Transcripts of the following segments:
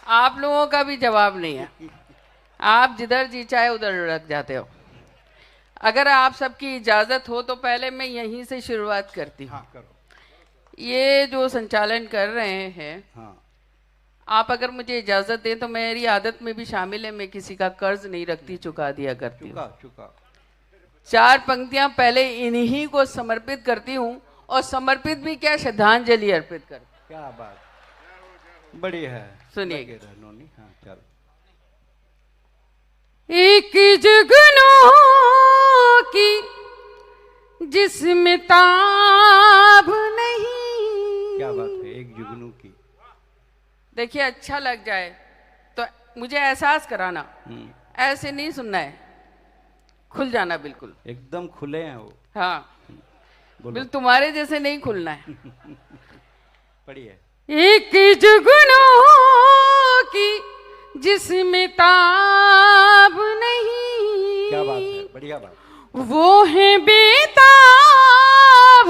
आप लोगों का भी जवाब नहीं है। आप जिधर जी चाहे उधर लुढ़क जाते हो। अगर आप सबकी इजाजत हो तो पहले मैं यहीं से शुरुआत करती हूँ। हाँ करो। ये जो संचालन कर रहे हैं, हाँ आप अगर मुझे इजाजत दें तो मेरी आदत में भी शामिल है, मैं किसी का कर्ज नहीं रखती, चुका दिया करती हूँ। चुका चुका। 4 पंक्तियां पहले इन्हीं को समर्पित करती हूँ, और समर्पित भी क्या, श्रद्धांजलि अर्पित कर। क्या बात, बड़ी है। सुनिए। लगे रह नोनी। हाँ चलो। एक जुगनू की जिसमें ताब नहीं। क्या बात है, एक जुगनू की। देखिए, अच्छा लग जाए तो मुझे एहसास कराना, ऐसे नहीं सुनना है, खुल जाना बिल्कुल, एकदम खुले हैं वो। हाँ बोलो। बिल्कुल तुम्हारे जैसे नहीं खुलना है। पढ़िए। एक जुगनू की जिसमें ताब नहीं। क्या बात है, बढ़िया बात। वो है बेताब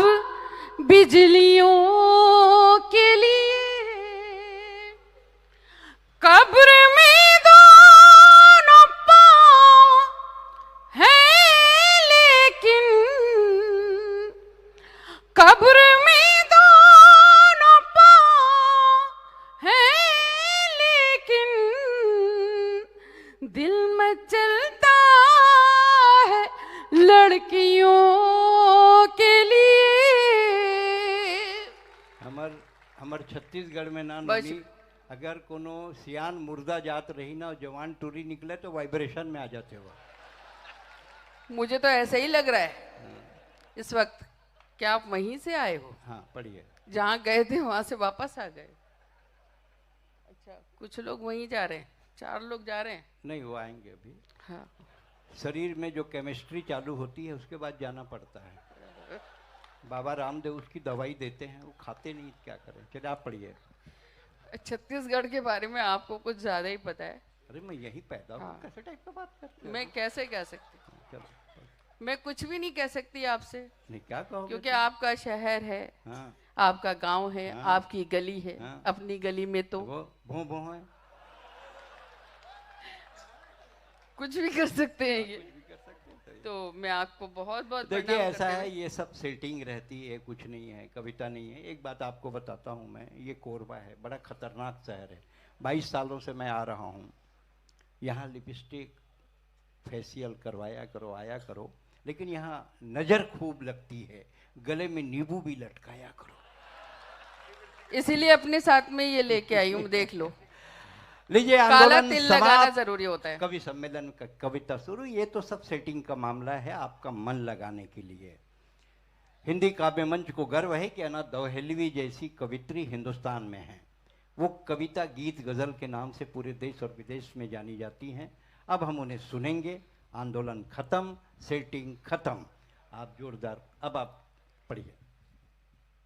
बिजलियों के लिए। कब्र में दोनों पाँव है, लेकिन कब्र में दोनों पाँव है, लेकिन दिल में चलता है लड़कियों के लिए। हमर छत्तीसगढ़ में ना बस। नोनी, अगर कोनो सियान मुर्दा जात रही ना, जवान टूरी निकले तो वाइब्रेशन में आ जाते हो। मुझे तो ऐसा ही लग रहा है इस वक्त। क्या आप वहीं से आए हो? हाँ पढ़िए। जहाँ गए थे वहां से वापस आ गए? अच्छा, कुछ लोग वहीं जा रहे हैं, 4 लोग जा रहे हैं। नहीं, वो आएंगे अभी। हाँ। शरीर में जो केमिस्ट्री चालू होती है उसके बाद जाना पड़ता है। बाबा रामदेव उसकी दवाई देते हैं, वो खाते नहीं, क्या करें। चलिए आप पढ़िए। छत्तीसगढ़ के बारे में आपको कुछ ज्यादा ही पता है। अरे मैं यही पैदा हूँ। हाँ। कैसे टाइप का बात करते हो? मैं कैसे कह सकती, चलो। मैं कुछ भी नहीं कह सकती आपसे, नहीं, क्या कहोगे? क्योंकि आपका शहर है, हाँ आपका गांव है, हाँ। आपकी गली है। हाँ। अपनी गली में तो वो भों भों है। कुछ भी कर सकते हैं ये। कुछ भी कर सकते हैं। तो मैं आपको बहुत बहुत देखिए प्रणाम ऐसा करते है, हुए- ये सब सेटिंग रहती है, कुछ नहीं है, कविता नहीं है। एक बात आपको बताता हूँ मैं, ये कोरबा है, बड़ा खतरनाक शहर है। 22 सालों से मैं आ रहा हूँ यहाँ। लिपस्टिक फेशियल करवाया करो, आया करो, लेकिन यहाँ नज़र खूब लगती है। गले में नींबू भी लटकाया करो। इसीलिए अपने साथ में ये लेके आई हूँ, देख लो। लीजिए, काला आंदोलन तिल लगाना समाप्त। जरूरी होता है। कवि सम्मेलन का कविता शुरू। ये तो सब सेटिंग का मामला है, आपका मन लगाने के लिए। हिंदी काव्य मंच को गर्व है कि अना दौहेलवी जैसी कवित्री हिंदुस्तान में है। वो कविता, गीत, गजल के नाम से पूरे देश और विदेश में जानी जाती हैं। अब हम उन्हें सुनेंगे। आंदोलन खत्म, सेटिंग खत्म। आप जोरदार, अब आप पढ़िए।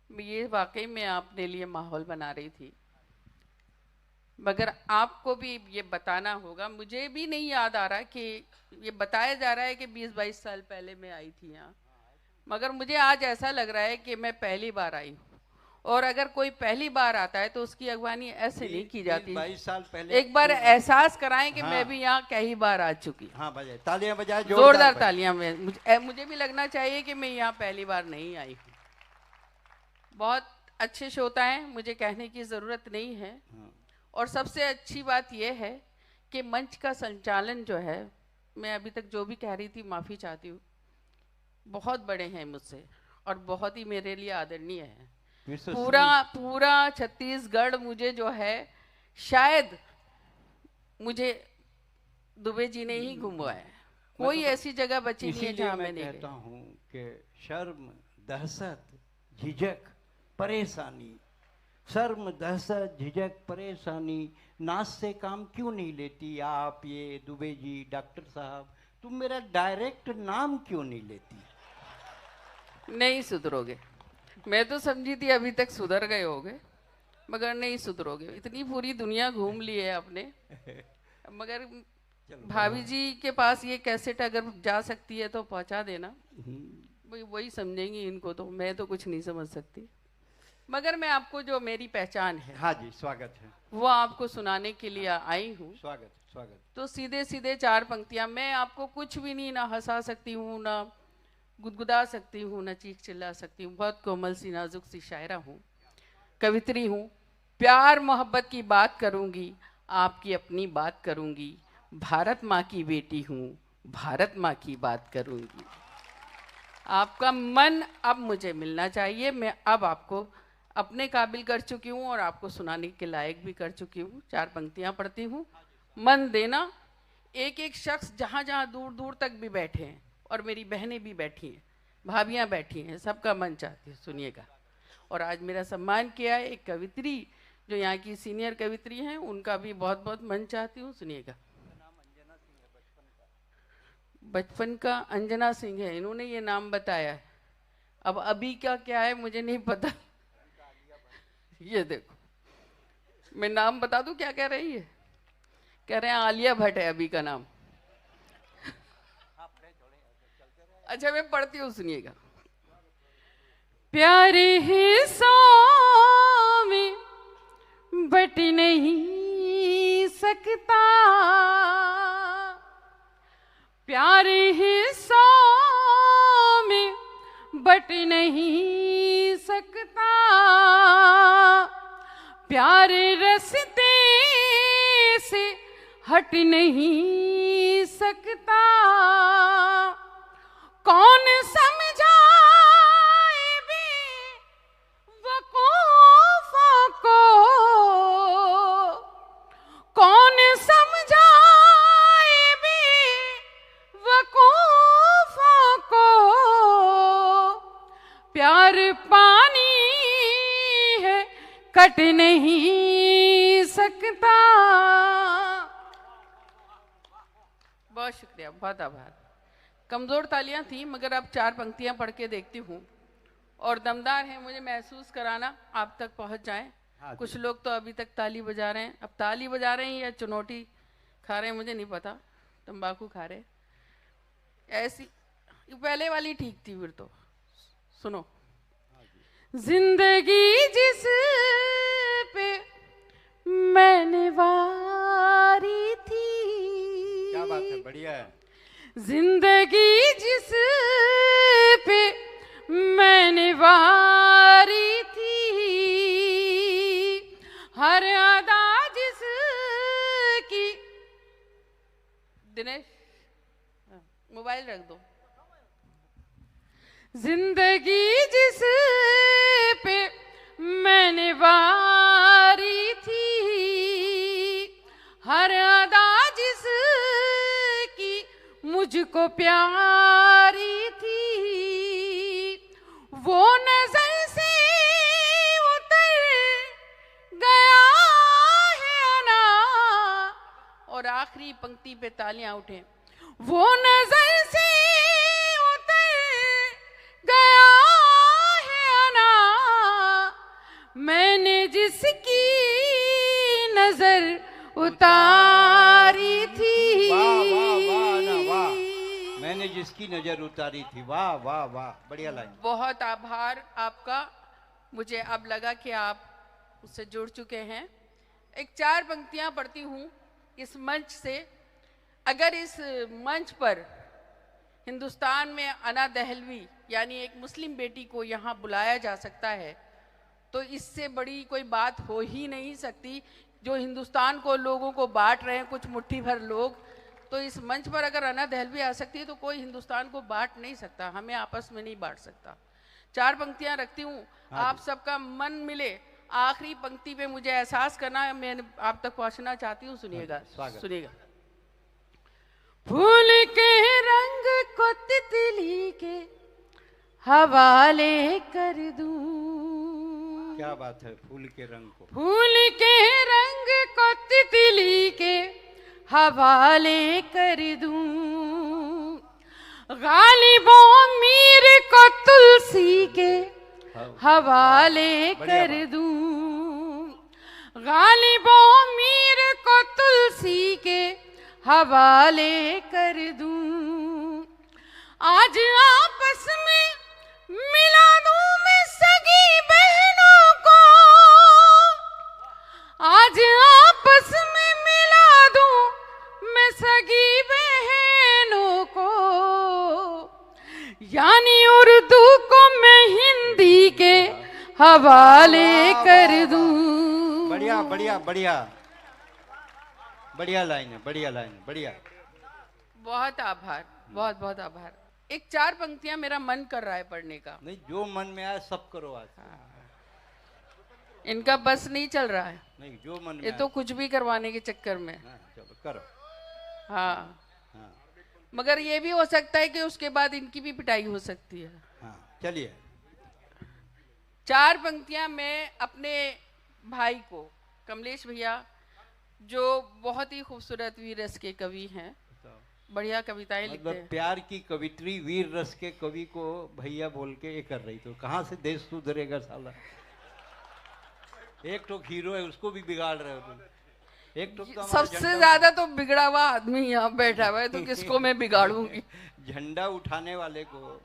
ये वाकई में आपने लिए माहौल बना रही थी, मगर आपको भी ये बताना होगा। मुझे भी नहीं याद आ रहा कि ये बताया जा रहा है कि 20-22 साल पहले मैं आई थी यहाँ, मगर मुझे आज ऐसा लग रहा है कि मैं पहली बार आई हूँ। और अगर कोई पहली बार आता है तो उसकी अगवानी ऐसे नहीं की जाती। 22 साल पहले एक बार एहसास कराएं कि हाँ। मैं भी यहाँ कई बार आ चुकी। हाँ बजाए, तालियां बजाए, जोरदार तालियां। में मुझे भी लगना चाहिए कि मैं यहाँ पहली बार नहीं आई हूँ। बहुत अच्छे श्रोता हैं, मुझे कहने की ज़रूरत नहीं है। और सबसे अच्छी बात यह है कि मंच का संचालन जो है, मैं अभी तक जो भी कह रही थी माफ़ी चाहती हूँ, बहुत बड़े हैं मुझसे और बहुत ही मेरे लिए आदरणीय है। पूरा छत्तीसगढ़ मुझे जो है, शायद मुझे दुबे जी ने ही घुमवाया। कोई ऐसी जगह बची नहीं है जहाँ मैं नहीं कहता हूँ कि शर्म, दहशत, झिझक, परेशानी, शर्म, दहशत, झिझक, परेशानी, नाच से काम क्यों नहीं लेती आप? ये दुबे जी, डॉक्टर साहब, तुम मेरा डायरेक्ट नाम क्यों नहीं लेती? नहीं सुधरोगे। मैं तो समझी थी अभी तक सुधर गए होगे, मगर नहीं सुधरोगे। इतनी पूरी दुनिया घूम ली है आपने, मगर भाभी जी के पास ये कैसेट अगर जा सकती है तो पहुंचा देना। वही समझेंगी इनको, तो मैं तो कुछ नहीं समझ सकती। मगर मैं आपको जो मेरी पहचान है, हाँ जी, स्वागत है। वो आपको सुनाने के लिए आई हूँ। स्वागत स्वागत। तो सीधे सीधे 4 पंक्तियां, मैं आपको कुछ भी नहीं, ना हंसा सकती हूँ, ना गुदगुदा सकती हूँ, ना चीख चिल्ला सकती हूँ। बहुत कोमल सी नाजुक सी शायरा हूँ, कवित्री हूँ। प्यार मोहब्बत की बात करूँगी, आपकी अपनी बात करूँगी। भारत माँ की बेटी हूँ, भारत माँ की बात करूँगी। आपका मन अब मुझे मिलना चाहिए। मैं अब आपको अपने काबिल कर चुकी हूँ और आपको सुनाने के लायक भी कर चुकी हूँ। 4 पंक्तियाँ पढ़ती हूँ, मन देना। एक एक शख्स जहाँ जहाँ दूर दूर तक भी बैठे हैं, और मेरी बहनें भी बैठी हैं, भाभियाँ बैठी हैं, सबका मन चाहती है, सुनिएगा। और आज मेरा सम्मान किया है एक कवित्री जो यहाँ की सीनियर कवित्री हैं, उनका भी बहुत बहुत मन चाहती हूँ, सुनिएगा। बचपन का अंजना सिंह है, इन्होंने ये नाम बताया है। अब अभी का क्या है मुझे नहीं पता। ये देखो, मैं नाम बता दूं क्या कह रही है। कह रहे हैं आलिया भट्ट है अभी का नाम। अच्छा मैं पढ़ती हूँ, सुनिएगा। प्यारे हिस्सों में बट नहीं सकता, प्यारे हिस्सों में बट नहीं सकता, प्यारे रास्ते से हट नहीं सकता। कौन समझाए बेवकूफों को, कौन समझाए बेवकूफों को, प्यार पानी है कट नहीं सकता। बहुत शुक्रिया, बहुत आभार। कमजोर तालियां थी, मगर अब 4 पंक्तियां पढ़ के देखती हूँ और दमदार है, मुझे महसूस कराना आप तक पहुंच जाए। हाँ, कुछ लोग तो अभी तक ताली बजा रहे हैं। अब ताली बजा रहे हैं या चुनौती खा रहे हैं मुझे नहीं पता, तंबाकू खा रहे। ऐसी पहले वाली ठीक थी, फिर तो सुनो। जिंदगी जिस पे मैंने वारी थी, क्या बात है, बढ़िया है। जिंदगी जिस पे मैंने वारी थी, हर अदा जिसकी। दिनेश मोबाइल रख दो। जिंदगी जिस पे मैंने वारी थी, हर अदा जिसकी मुझको प्यारी थी, वो नजर से उतर गया है ना। और आखिरी पंक्ति पे तालियां उठे। वो नजर से उतर गया है ना, मैंने जिसकी नजर उतारी थी। वाह वाह वाह ना वाह, मैंने जिसकी नजर उतारी थी। वाह वाह वाह, बढ़िया लाइन। बहुत आभार आपका। मुझे अब लगा कि आप उससे जुड़ चुके हैं। एक 4 पंक्तियां पढ़ती हूँ इस मंच से। अगर इस मंच पर हिंदुस्तान में अना दहलवी यानी एक मुस्लिम बेटी को यहाँ बुलाया जा सकता है, तो इससे बड़ी कोई बात हो ही नहीं सकती। जो हिंदुस्तान को लोगों को बांट रहे हैं कुछ मुट्ठी भर लोग, तो इस मंच पर अगर अना दहलवी आ सकती है तो कोई हिंदुस्तान को बांट नहीं सकता, हमें आपस में नहीं बांट सकता। 4 पंक्तियां रखती हूँ, आप सबका मन मिले। आखिरी पंक्ति पे मुझे एहसास करना है, मैं आप तक पहुंचना चाहती हूँ। सुनिएगा, सुनिएगा। फूल के रंग को तितली के हवाले कर दूं। क्या बात है, फूल के रंग को, फूल के रंग को तितली के हवाले कर दूं। गालिबों मीर को तुलसी के हवाले कर दूं। गालिबों मीर को तुलसी के हवाले कर दूं। आज आपस में मिला दूं मैं सगी बहनों सगी बहनों को, यानी उर्दू को मैं हिंदी के हवाले कर दूं। बढ़िया बढ़िया बढ़िया बढ़िया लाइन है, बढ़िया लाइन है, बढ़िया। बहुत आभार, बहुत बहुत आभार। एक 4 पंक्तियां मेरा मन कर रहा है पढ़ने का। नहीं, जो मन में आए सब करो आज। इनका बस नहीं चल रहा है। नहीं, जो मन में ये तो कुछ भी करवाने के चक्कर में। चलो करो। हाँ, मगर ये भी हो सकता है कि उसके बाद इनकी भी पिटाई हो सकती है। हाँ, चलिए। 4 पंक्तियां मैं अपने भाई को, कमलेश भैया, जो बहुत ही खूबसूरत वीर रस के कवि हैं, बढ़िया कविताएं लिखते हैं। प्यार की कवित्री वीर रस के कवि को भैया बोल के ये कर रही, तो कहाँ से देश सुधरेगा साला। एक तो हीरो है, उसको भी बिगाड़ रहे हो तुम। एक तो सबसे ज्यादा तो बिगड़ा हुआ आदमी यहाँ बैठा हुआ है, तो किसको मैं बिगाड़ूंगी। झंडा उठाने वाले को।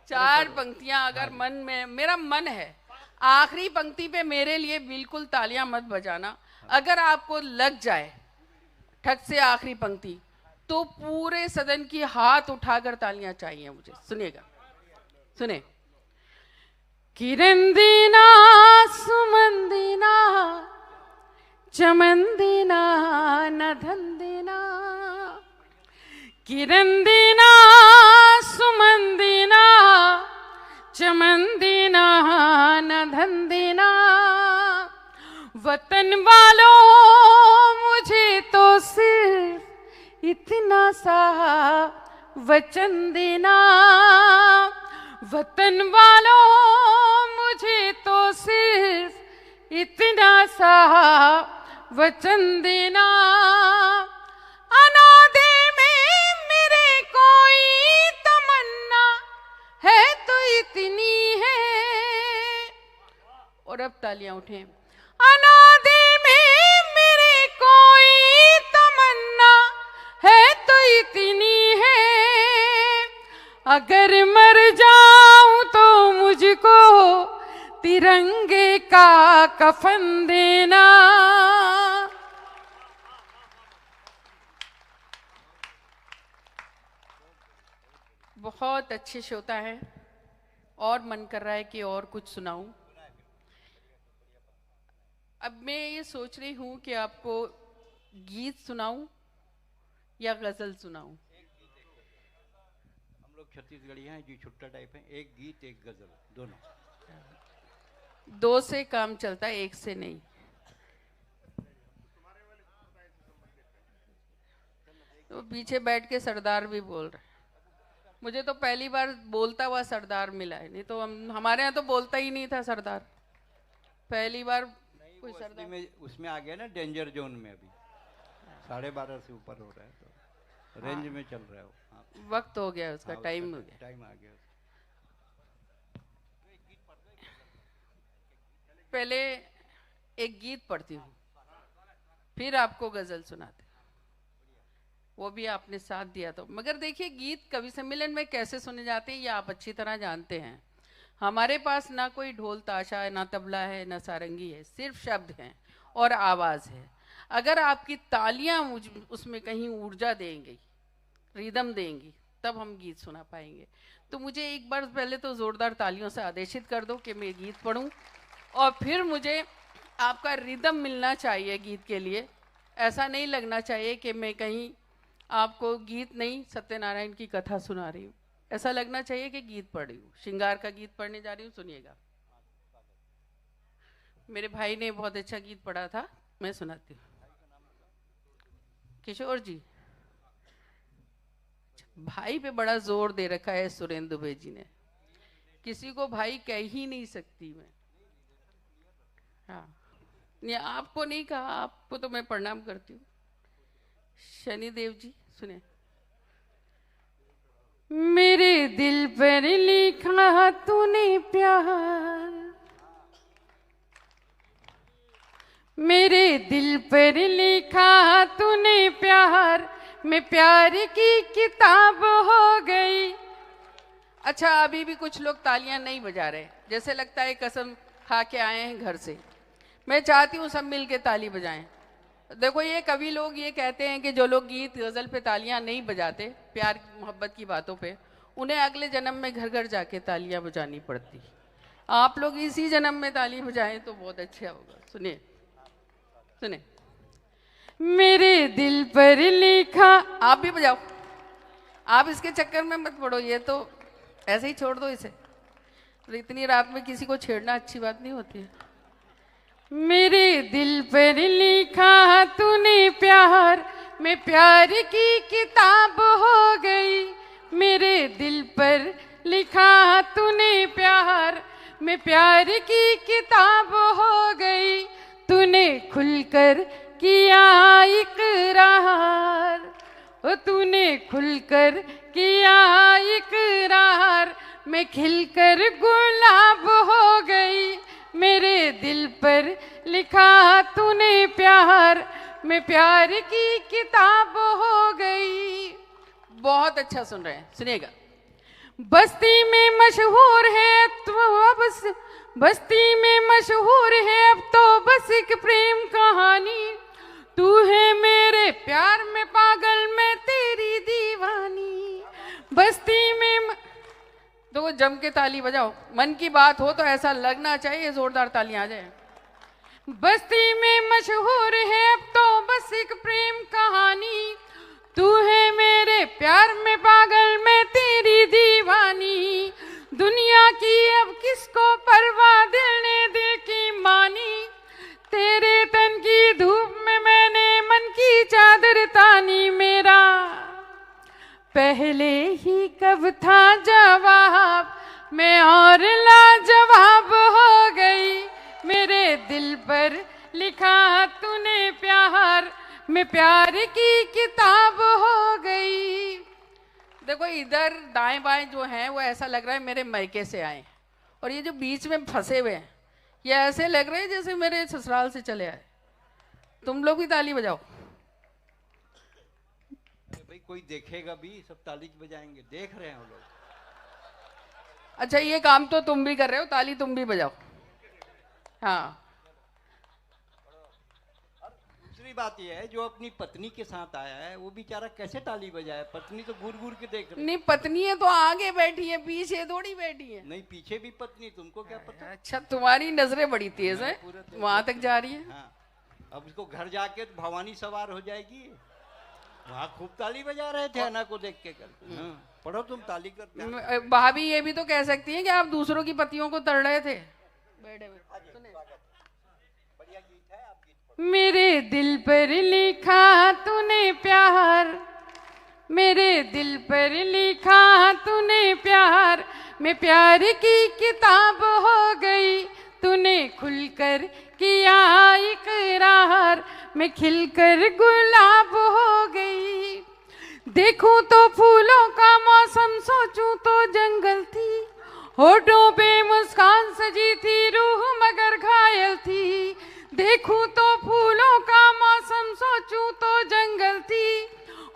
4 पंक्तियां अगर मन में, मेरा मन है, आखिरी पंक्ति पे मेरे लिए बिल्कुल तालियां मत बजाना। अगर आपको लग जाए ठक से आखिरी पंक्ति, तो पूरे सदन की हाथ उठाकर तालियां चाहिए मुझे। सुनिएगा, सुने। किरण दीना सुमन दीना चमन दीना न धन दीना, किरण दीना सुमन दीना चमन दीना न धन दीना, वतन वालों मुझे तो सिर्फ इतना सा वचन देना, वतन वालों मुझे तो सिर्फ इतना सा वचन देना, अनादे में मेरे कोई तमन्ना है तो इतनी है। और अब तालियां उठें। अनादे में मेरे कोई तमन्ना है तो इतनी है, अगर मर जाऊं तो मुझको तिरंगे का कफन देना। बहुत अच्छे श्रोता हैं और मन कर रहा है कि और कुछ सुनाऊं। अब मैं ये सोच रही हूँ कि आपको गीत सुनाऊं या गजल सुनाऊं। हम लोग छत्तीसगढ़ी हैं जी, छुट्टा टाइप है। एक गीत एक गजल, दोनों। 2 से काम चलता है, 1 से नहीं। तो पीछे बैठ के सरदार भी बोल रहे। मुझे तो पहली बार बोलता हुआ सरदार मिला है, नहीं तो हमारे यहाँ तो बोलता ही नहीं था सरदार। पहली बार कोई सरदार में उसमें आ गया ना, डेंजर जोन में। अभी 12:30 से ऊपर हो रहा है, तो रेंज में चल रहा है वो। वक्त हो गया उसका, टाइम हो गया, टाइम आ गया। पहले एक गीत पढ़ती हूँ, फिर आपको गजल सुनाते। वो भी आपने साथ दिया तो। मगर देखिए, गीत कवि सम्मेलन में कैसे सुने जाते हैं ये आप अच्छी तरह जानते हैं। हमारे पास ना कोई ढोल ताशा है, ना तबला है, ना सारंगी है, सिर्फ शब्द हैं और आवाज़ है। अगर आपकी तालियां उसमें कहीं ऊर्जा देंगी, रिदम देंगी, तब हम गीत सुना पाएंगे। तो मुझे एक बार पहले तो ज़ोरदार तालियों से आदेशित कर दो कि मैं गीत पढ़ूं, और फिर मुझे आपका रिदम मिलना चाहिए गीत के लिए। ऐसा नहीं लगना चाहिए कि मैं कहीं आपको गीत नहीं, सत्यनारायण की कथा सुना रही हूँ। ऐसा लगना चाहिए कि गीत पढ़ रही हूँ, श्रृंगार का गीत पढ़ने जा रही हूँ। सुनिएगा, मेरे भाई ने बहुत अच्छा गीत पढ़ा था, मैं सुनाती हूँ। किशोर जी, भाई पे बड़ा जोर दे रखा है सुरेंद्र दुबे जी ने। किसी को भाई कह ही नहीं सकती मैं। हाँ, नहीं, आपको नहीं कहा, आपको तो मैं प्रणाम करती हूँ। शनिदेव जी सुने। मेरे दिल पर लिखा तूने प्यार, मेरे दिल पर लिखा तूने प्यार, मैं प्यार की किताब हो गई। अच्छा, अभी भी कुछ लोग तालियां नहीं बजा रहे, जैसे लगता है कसम खा के आए हैं घर से। मैं चाहती हूँ सब मिल के ताली बजाएं। देखो, ये कवि लोग ये कहते हैं कि जो लोग गीत गजल पे तालियां नहीं बजाते, प्यार मोहब्बत की बातों पे, उन्हें अगले जन्म में घर घर जाके तालियां बजानी पड़ती। आप लोग इसी जन्म में ताली बजाएं तो बहुत अच्छा होगा। सुनिए सुनिए। मेरे दिल पर लिखा, आप भी बजाओ, आप इसके चक्कर में मत पड़ो, ये तो ऐसे ही छोड़ दो इसे। इतनी रात में किसी को छेड़ना अच्छी बात नहीं होती है। मेरे दिल पर लिखा तूने प्यार, मैं प्यार की किताब हो गई। मेरे दिल पर लिखा तूने प्यार, मैं प्यार की किताब हो गई। तूने खुलकर किया इकरार, ओ तूने खुलकर किया इकरार, मैं खिलकर गुलाब हो गई। मेरे दिल पर लिखा तूने प्यार, मैं प्यार की किताब हो गई। बहुत अच्छा सुन रहे हैं, सुनिएगा। बस्ती में मशहूर है तो अब, बस्ती में मशहूर है अब तो बस एक प्रेम कहानी। तू है मेरे प्यार में पागल, मैं तेरी दीवानी। बस्ती में तो जम के ताली बजाओ, मन की बात हो तो ऐसा लगना चाहिए जोरदार तालियां आ जाए। बस्ती में मशहूर है अब तो बस एक प्रेम कहानी। तू है मेरे प्यार में पागल, मैं तेरी दीवानी। दुनिया की अब किसको परवाह, दिल ने दिल की मानी। तेरे तन की धूप में मैंने मन की चादर तानी। मेरा पहले ही कब था जवाब, मैं और लाजवाब हो गई। मेरे दिल पर लिखा तूने प्यार, मैं प्यार की किताब हो गई। देखो, इधर दाएं बाएं जो हैं वो ऐसा लग रहा है मेरे मायके से आए, और ये जो बीच में फंसे हुए हैं ये ऐसे लग रहे हैं जैसे मेरे ससुराल से चले आए। तुम लोग भी ताली बजाओ। भाई कोई देखेगा भी, सब ताली बजाएंगे, देख रहे हैं वो लोग। अच्छा, ये काम तो तुम भी कर रहे हो, ताली तुम भी बजाओ। हाँ, दूसरी बात यह है, जो अपनी पत्नी के साथ आया है वो बेचारा कैसे ताली बजाए? पत्नी तो घूर घूर के देख रही है। नहीं, पत्नी है तो आगे बैठी है, पीछे थोड़ी बैठी है। नहीं, पीछे भी पत्नी, तुमको क्या पता? अच्छा, तुम्हारी नजरें बड़ी तेज है, वहां तक जा रही है। हाँ, अब इसको घर जाके भवानी सवार हो जाएगी। वहाँ खूब ताली बजा रहे थे अन्ना को देख के करते। हाँ, पढ़ो तुम ताली करते। भाभी ये भी तो कह सकती है कि आप दूसरों की पतियों को तड़ रहे थे। मेरे दिल पर लिखा तूने प्यार, मेरे दिल पर लिखा तूने प्यार, मैं प्यार की किताब हो गई। तूने खुलकर किया इकरार, मैं खिलकर गुलाब हो गई। देखूं तो फूलों का मौसम, सोचूं तो जंगल थी। होठों पे मुस्कान सजी थी, रूह मगर घायल थी। देखूं तो फूलों का मौसम, सोचूं तो जंगल थी।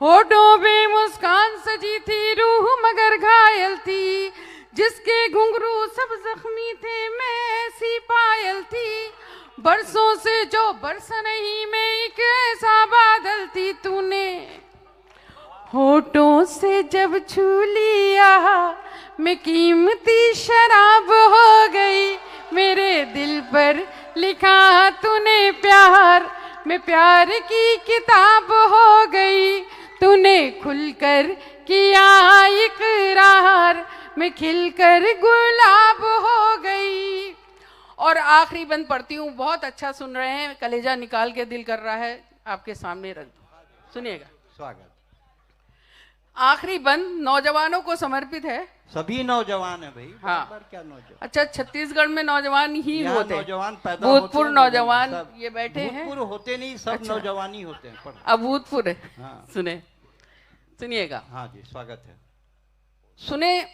होठों पे मुस्कान सजी थी, रूह मगर घायल थी। जिसके घुंघरू सब जख्मी थे, मैं ऐसी पायल थी। बरसों से जो बरस नहीं, मैं एक ऐसा बादल थी। तूने होठों से जब छू लिया, मैं कीमती शराब हो गई। मेरे दिल पर लिखा तूने प्यार, मैं प्यार की किताब हो गई। तूने खुलकर किया इकरार, मैं खिलकर गुलाब हो गई। और आखिरी बंद पढ़ती हूँ, बहुत अच्छा सुन रहे हैं, कलेजा निकाल के दिल कर रहा है आपके सामने रख दो, सुनिएगा। स्वागत। आखिरी बंद नौजवानों को समर्पित है। सभी नौजवान है भाई। हाँ, क्या नौजवान? अच्छा, छत्तीसगढ़ में नौजवान ही होते हैं, नौजवान पैदा भूतपूर्व नौजवान ये बैठे हैं। भूतपूर्व होते नहीं, सब अच्छा, नौजवान ही होते हैं। अभूतपूर्व है। हाँ, सुनिएगा। हाँ जी, स्वागत है। सुने,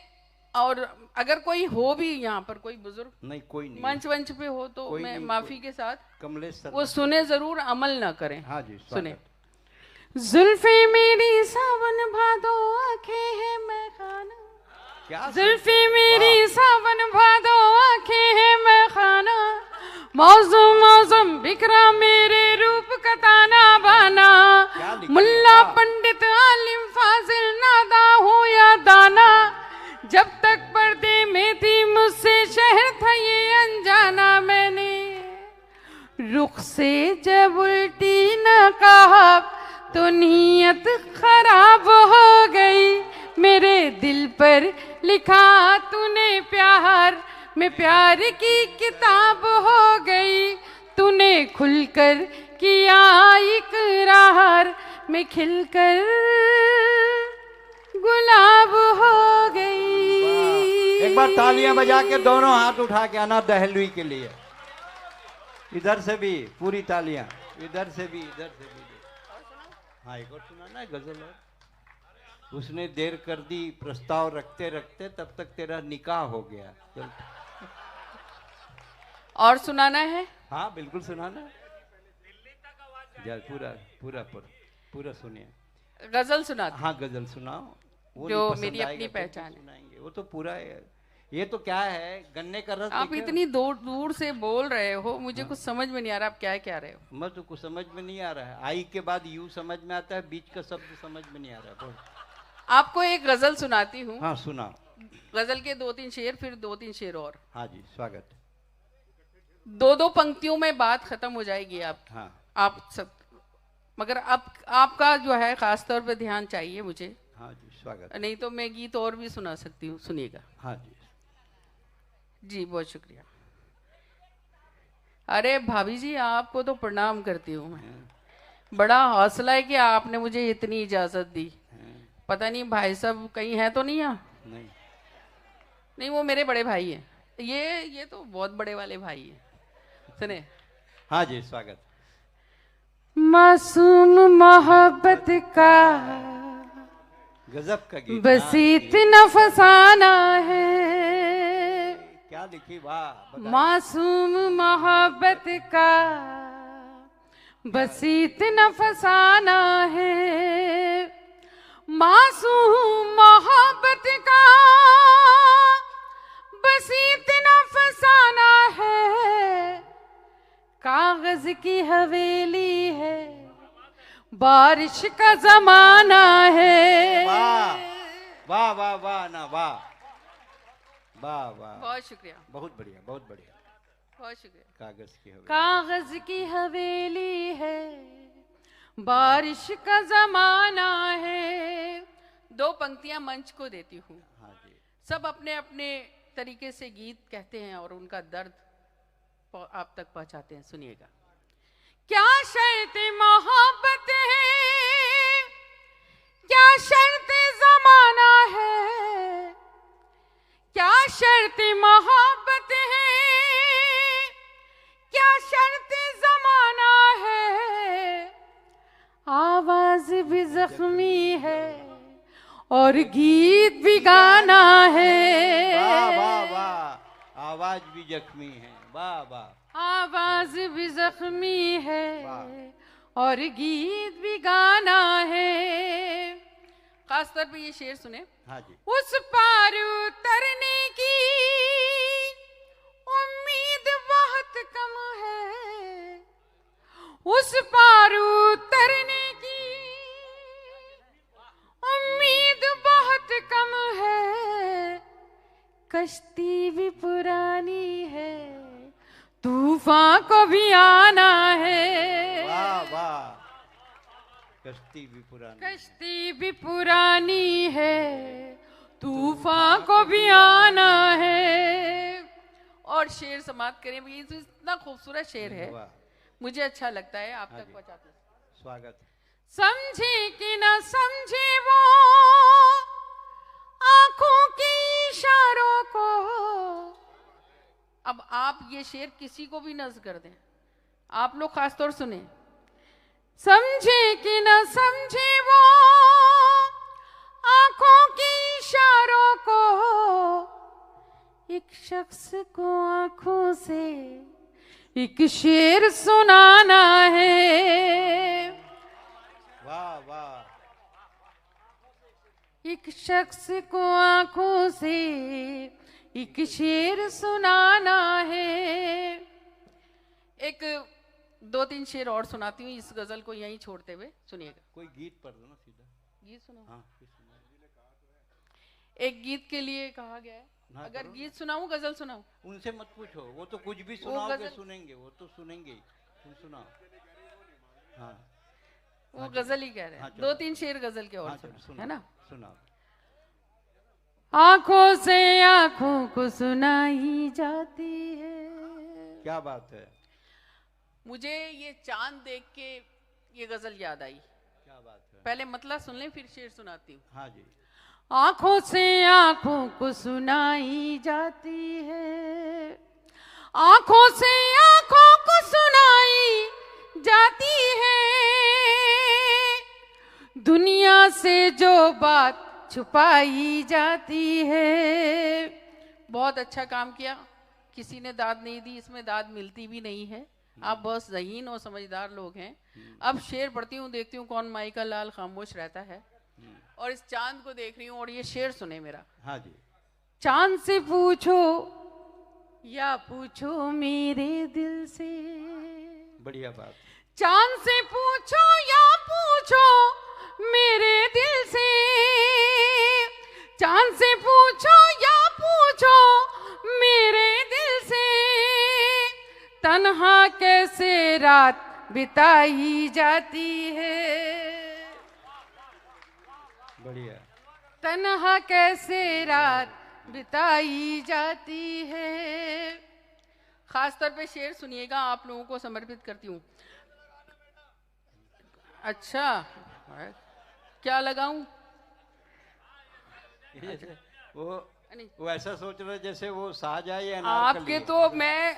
और अगर कोई हो भी यहाँ पर कोई बुजुर्ग, नहीं कोई नहीं, मंच वंच पे हो तो मैं माफी के साथ कमलेश सर वो सुने जरूर, अमल ना करें। हाँ जी, सुने। जुल्फे मेरी सावन भादो, आंखें हैं मैं खाना। क्या? जुल्फे मेरी सावन भादो, आंखें हैं मैं खाना। मौसम मौसम बिखरा मेरे रूप का ताना। मुख से जब उल्टी न कहा तो नीयत खराब हो गई। मेरे दिल पर लिखा तूने प्यार, मैं प्यार की किताब हो गई। तूने खुलकर किया इकरार, मैं खिलकर गुलाब हो गई। एक बार तालियां बजा के दोनों हाथ उठा के आना दहलवी के लिए। इधर से भी पूरी तालियां, इधर से भी, इधर से भी। हाँ एक और सुनाना है गजल। और उसने देर कर दी प्रस्ताव रखते रखते, तब तक तेरा निकाह हो गया। चल और सुनाना है? हाँ बिल्कुल सुनाना है। पूरा पूरा पूरा पूरा सुनिए। गजल सुना। हाँ गजल सुनाओ, वो जो मेरी अपनी पहचान है। सुनाएंगे वो तो पूरा है। ये तो क्या है, गन्ने का रस। आप इतनी दूर से बोल रहे हो, मुझे कुछ समझ में नहीं आ रहा आप क्या कह रहे हो। मैं तो कुछ समझ में नहीं आ रहा है। आई के बाद यू समझ में आता है, बीच का शब्द समझ में नहीं आ रहा है। आपको एक गजल सुनाती हूँ। हाँ सुना। गजल के 2-3 शेर, फिर 2-3 शेर और। हाँ जी स्वागत। 2-2 पंक्तियों में बात खत्म हो जाएगी। आप सब, मगर अब आपका जो है खास तौर पे ध्यान चाहिए मुझे। हाँ जी स्वागत। नहीं तो मैं गीत और भी सुना सकती हूँ, सुनिएगा। हाँ जी जी बहुत शुक्रिया। अरे भाभी जी आपको तो प्रणाम करती हूँ मैं। बड़ा हौसला है कि आपने मुझे इतनी इजाजत दी। पता नहीं भाई साहब कहीं है तो नहीं यहाँ? नहीं वो मेरे बड़े भाई हैं। ये तो बहुत बड़े वाले भाई हैं। सुने। हाँ जी स्वागत। मासूम मोहब्बत का गजब का गीत। बस इतना फसाना है। क्या लिखी, वाह। मासूम मोहब्बत का बस इतना फसाना है। मासूम मोहब्बत का बस इतना फसाना है। कागज की हवेली है, बारिश का जमाना है। वाह वाह वाह वाह ना वाह वाह वाह। बहुत शुक्रिया। बहुत बढ़िया बहुत बढ़िया। बहुत शुक्रिया। कागज की हवेली है, बारिश का जमाना है। 2 पंक्तियां मंच को देती हूँ। हाँ जी। सब अपने अपने तरीके से गीत कहते हैं और उनका दर्द आप तक पहुंचाते हैं। सुनिएगा। क्या शर्त मोहब्बत है, क्या शर्त जमाना है। क्या शर्त मोहब्बत है, क्या शर्त जमाना है। आवाज भी जख्मी है और गीत भी गाना है। वाह वाह वाह। आवाज भी जख्मी है, वाह वाह। आवाज भी जख्मी है और गीत भी गाना है। खास तौर पे ये शेर सुने। हाँ जी। उस पार उतरने की उम्मीद बहुत कम है। उस पार उतरने की उम्मीद बहुत कम है। कश्ती भी पुरानी है, तूफान को भी आना है। वाह वाह। कश्ती भी पुरानी है, तूफान को भी आना है। और शेर समाप्त करें। ये तो इतना खूबसूरत शेर है, मुझे अच्छा लगता है। आप तक पहुंचाते हैं। स्वागत। समझे कि न समझे वो आंखों के इशारों को। अब आप ये शेर किसी को भी नज़्म कर दें, आप लोग खासतौर सुने। समझे कि न समझे वो आंखों के इशारों को। एक शख्स को आंखों से एक शेर सुनाना है। वाह वाह। एक शख्स को आंखों से एक शेर सुनाना है। एक 2-3 शेर और सुनाती हूँ इस गजल को यहीं छोड़ते हुए। सुनिएगा। कोई गीत पढ़ दो ना सीधा। गीत सुनो। हाँ, एक गीत के लिए कहा गया है। अगर गीत सुनाऊं गजल सुनाऊं? उनसे मत पूछो, वो तो कुछ भी सुनाओगे सुनेंगे, वो तो सुनेंगे। तुम सुनाओ। हाँ वो गजल ही कह रहे हैं। हाँ, 2-3 शेर गजल के और हाँ, सुनो, है ना। सुनाओ। आंखों से आंखों को सुनाई जाती है। क्या बात है। मुझे ये चांद देख के ये गजल याद आई। क्या बात है। पहले मतलब सुन लें फिर शेर सुनाती हूँ। हाँ जी। आंखों से आंखों को सुनाई जाती है, आंखों से आंखों को सुनाई जाती है, दुनिया से जो बात छुपाई जाती है। बहुत अच्छा काम किया, किसी ने दाद नहीं दी, इसमें दाद मिलती भी नहीं है। आप बहुत ज़हीन और समझदार लोग हैं। अब शेर पढ़ती हूँ, देखती हूँ कौन माई का लाल खामोश रहता है। और इस चांद को देख रही हूँ और ये शेर सुने मेरा। हाँ जी। चांद से पूछो या पूछो मेरे दिल से, बढ़िया बात। चांद से पूछो या पूछो मेरे दिल से, चांद से पूछो या पूछो मेरे दिल से, तन्हा कैसे रात बिताई जाती है। बढ़िया। तन्हा कैसे रात बिताई जाती है। खास तौर पे शेर सुनिएगा, आप लोगों को समर्पित करती हूँ। अच्छा क्या लगाऊं? वो ऐसा सोच रहे जैसे वो साजा या आपके तो मैं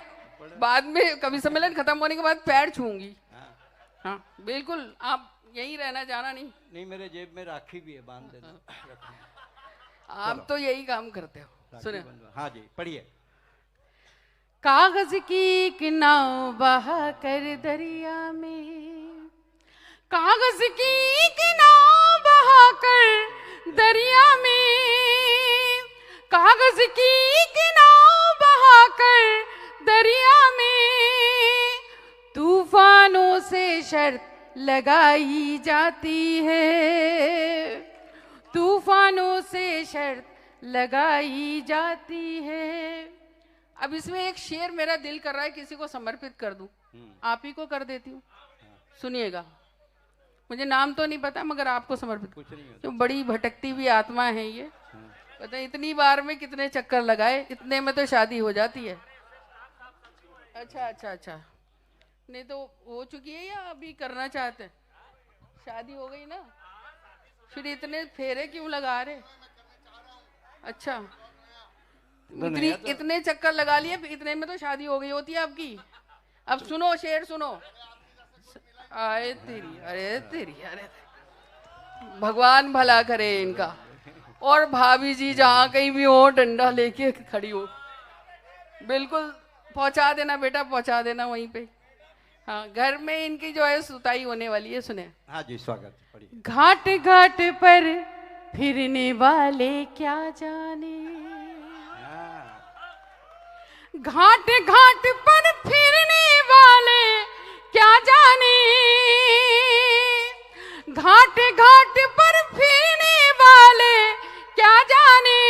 बाद में कभी सम्मेलन खत्म होने के बाद पैर छूंगी। हाँ बिल्कुल, आप यही रहना, जाना नहीं। नहीं, मेरे जेब में राखी भी है, बांध देना। आप तो यही काम करते हो। सुने। हाँ जी, पढ़िए। कागज की एक नाव बहा कर दरिया में, कागज की एक नाव बहा कर दरिया में, कागज की एक नाव बहा कर दरिया में, तूफानों से शर्त लगाई जाती है, तूफानों से शर्त लगाई जाती है। अब इसमें एक शेर मेरा दिल कर रहा है किसी को समर्पित कर दूं, आप ही को कर देती हूँ। सुनिएगा, मुझे नाम तो नहीं पता मगर आपको समर्पित। कुछ नहीं होता। जो बड़ी भटकती हुई आत्मा है ये, पता है इतनी बार में कितने चक्कर लगाए, इतने में तो शादी हो जाती है। अच्छा नहीं तो हो चुकी है या अभी करना चाहते हैं? शादी हो गई ना, फिर इतने फेरे क्यों लगा रहे? अच्छा, इतने चक्कर लगा लिए, इतने में तो शादी हो गई होती है आपकी। अब सुनो शेर सुनो। आए तेरी, अरे तेरी, अरे भगवान भला करे इनका। और भाभी जी जहाँ कहीं भी हो डंडा लेके खड़ी हो, बिल्कुल पहुंचा देना बेटा, पहुंचा देना वहीं पे। हाँ, घर में इनकी जो है सुताई होने वाली है। सुने। हाँ जी, स्वागत। घाट घाट पर फिरने वाले क्या जाने, घाट घाट पर फिरने वाले क्या जाने, घाट घाट पर फिरने वाले क्या जाने,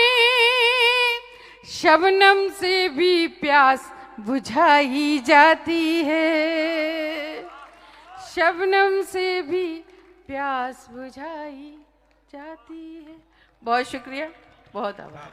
शबनम से भी प्यास बुझाई जाती है, शबनम से भी प्यास बुझाई जाती है। बहुत शुक्रिया, बहुत आभार।